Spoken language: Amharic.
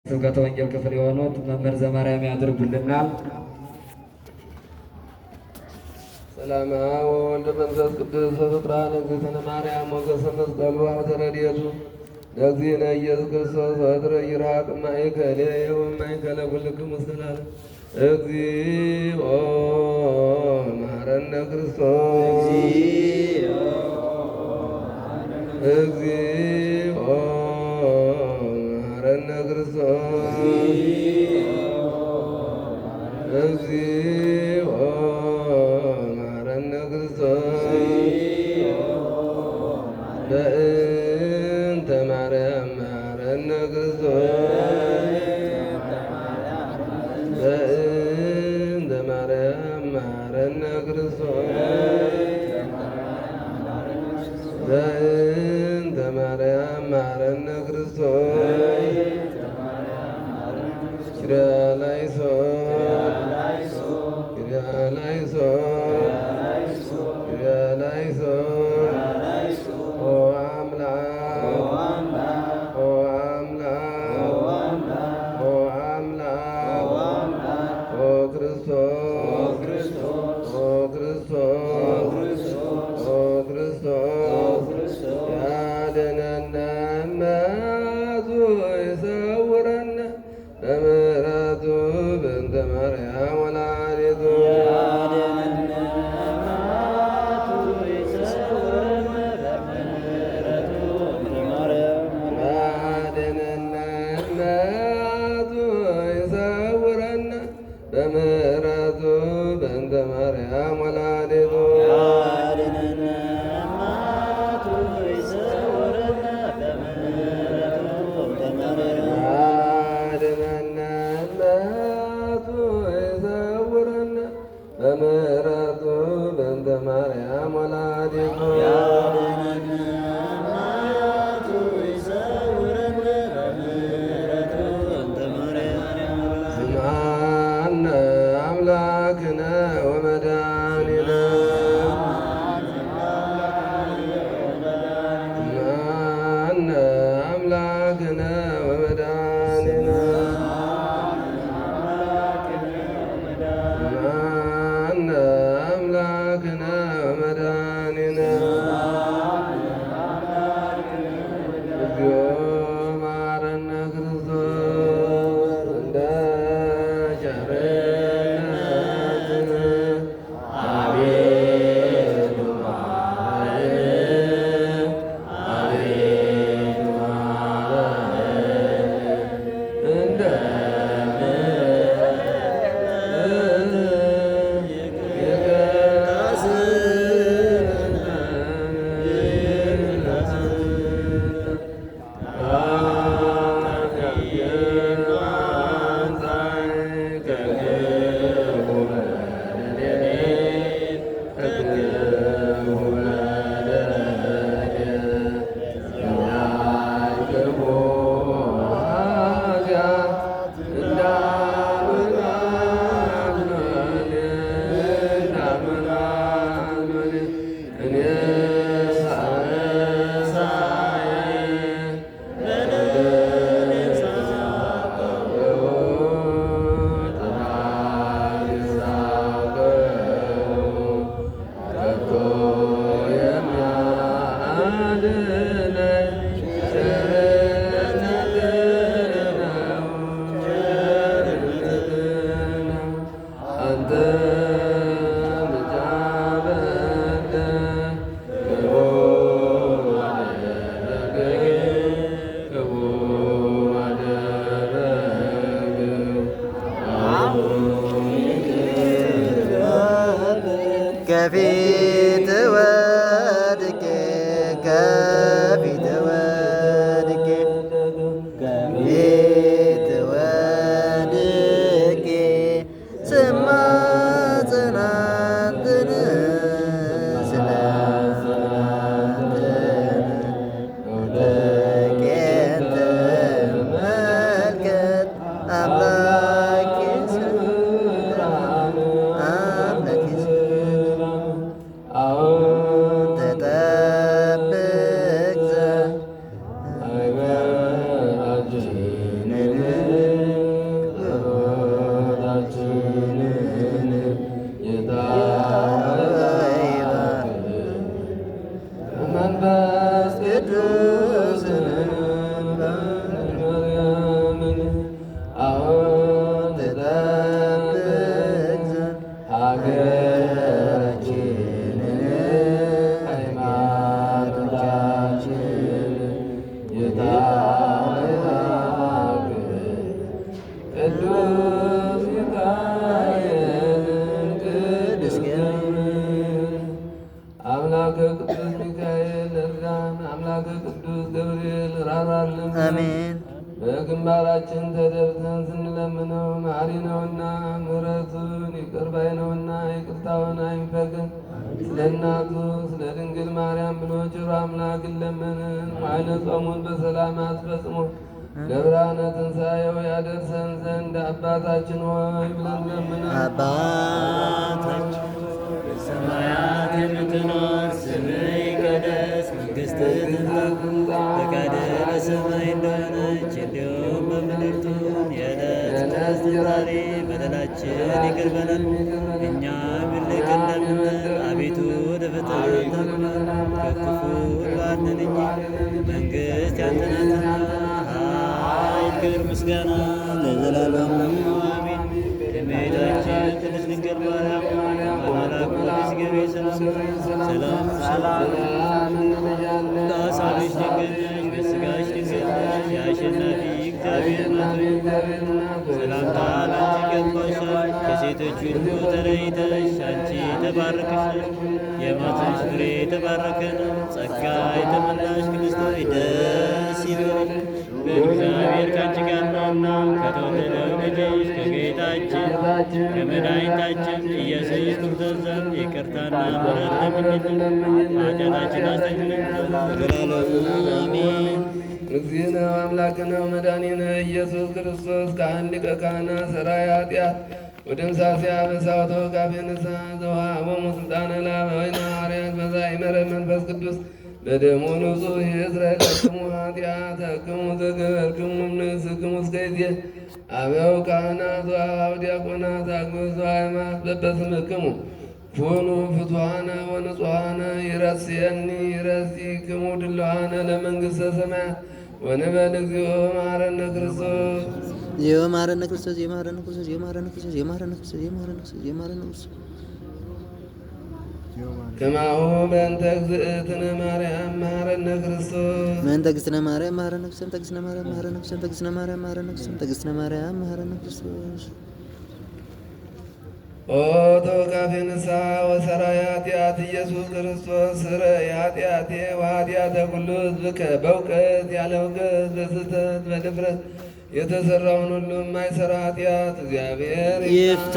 ስብከተ ወንጌል ክፍል የሆኑት መምህር ዘማርያም ያድርጉልናል። ሰላም ወወልድ መንፈስ ቅዱስ ፍቅራን እግዝእትነ ማርያም ወገሰ መስቀሉ አውተረድኤቱ ለእግዚእነ ኢየሱስ ክርስቶስ ወትረ ይርሐቅ ማእከሌ ወማእከለ ኩልክሙ ሰላም እግዚኦ መሐረነ ክርስቶስ እግዚኦ መሐረነ ክርስቶስ እግዚኦ መሐረነ ክርስቶስ በእንተ ማርያም መሐረነ ክርስቶስ በእንተ ማርያም መሐረነ ክርስቶስ በእንተ ማርያም መሐረነ ክርስቶስ በምሕረቱ በእንተ ማርያም ወላዲቱ ያድኅነነ እናቱ ይሰውረነ በምሕረቱ በእንተ ማርያም ወላዲቱ ያድኅነነ እናቱ ተደብተን ስንለምነው መሐሪ ነውና ምሕረቱን ይቅር ባይ ነውና ይቅርታውን አይንፈቅን። ስለ እናቱ ስለ ድንግል ማርያም ብሎ ጭሩ አምላክን ለመንን። መዋዕለ ጾሙን በሰላም አስፈጽሞ ለብርሃነ ትንሣኤው ያደርሰን ዘንድ አባታችን ሆይ ብለን ለምነን። አባታችን በሰማያት የምትኖር ስምህ ይቀደስ፣ መንግሥትህ ትምጣ፣ ፈቃድህ በሰማይ እንደሆነች እንዲሁም በምድር ትሁን። የዕለት እንጀራችንን ዛሬ በደላችንን ይቅር በለን እኛም ይቅር እንደምንል፣ አቤቱ ወደ ፈተና አታግባን ከክፉ ሁሉ አድነን እንጂ መንግሥት ያንተ ናትና፣ ኃይል፣ ክብር፣ ምስጋና ለዘላለሙ አሜን። እመቤታችን ቅድስት ድንግል ማርያም በመልአኩ ቅዱስ ገብርኤል ሰላም ለሐሳብሽ ድንግል ነሽ፣ በሥጋሽ ድንግል ነሽ። የአሸናፊ እግዚአብሔር እናት ሆይ ሰላምታ ላንቺ ይገባሻል። ከሴቶች ሁሉ ተለይተሽ አንቺ የተባረክሽ ነሽ፣ የማኅፀንሽ ፍሬ የተባረከ ነው። ጸጋ የተመላሽ ቅድስት ሆይ ደስ ይበልሽ፣ እግዚአብሔር ከአንቺ ጋር ነውና ከተወደደው ልጅሽ ከጌታችን ከመድኃኒታችን ኢየሱስ ክርስቶስ ዘንድ ይቅርታና ምሕረት ለምኝልን ኃጢአታችንን አስተሰርይልን ለዘላለሙ አሜን። እግዚእነ አምላክነ መድኃኒነ ኢየሱስ ክርስቶስ ካህን ሊቀ ካህናት ሠራይ ኃጢአት ወደምሳሴ አበሳቶ ካፌ ንስሐ ዘወሀቦሙ ሥልጣነ ለአበዊነ ሐዋርያት በዛይመረ መንፈስ ቅዱስ በደሙ ንጹሕ የእስራኤል ለክሙ ኃጢአተክሙ ዘገበርክሙ እምንእስክሙ እስከ ይእዜ አበው ካህናት ወአበው ዲያቆናት አግብርቱ ሃይማኖት በበስምክሙ ኩኑ ፍቱሐነ ወንጹሐነ ይረስየኒ ይረሲክሙ ድሉዋነ ለመንግሥተ ሰማያት ወንበል እግዚኦ መሐረነ ክርስቶስ የማረነ ክርስቶስ የማረነ ክርስቶስ የማረነ ክርስቶስ የማረነ ክርስቶስ የማረነ ክርስቶስ የማረነ ክርስቶስ ከማሁ በእንተ እግዝእትነ ማርያም መሐረነ ክርስቶስ በእንተ እግዝእትነ ማርያም መሐረነ ክርስቶስ በእንተ እግዝእትነ ማርያም መሐረነ ክርስቶስ በእንተ እግዝእትነ ማርያም መሐረነ ክርስቶስ በእንተ እግዝእትነ ማርያም መሐረነ ክርስቶስ ኦ ተወካፌ ንስሐ ወሠራይ ኃጢአት ኢየሱስ ክርስቶስ ስረይ ኃጢአቴ ወኃጢአተ ኩሉ ሕዝብከ በእውቀት ያለ እውቀት በስህተት በድፍረት የተሠራውን ሁሉ የማይሠራ ኃጢአት እግዚአብሔር ይፍታ።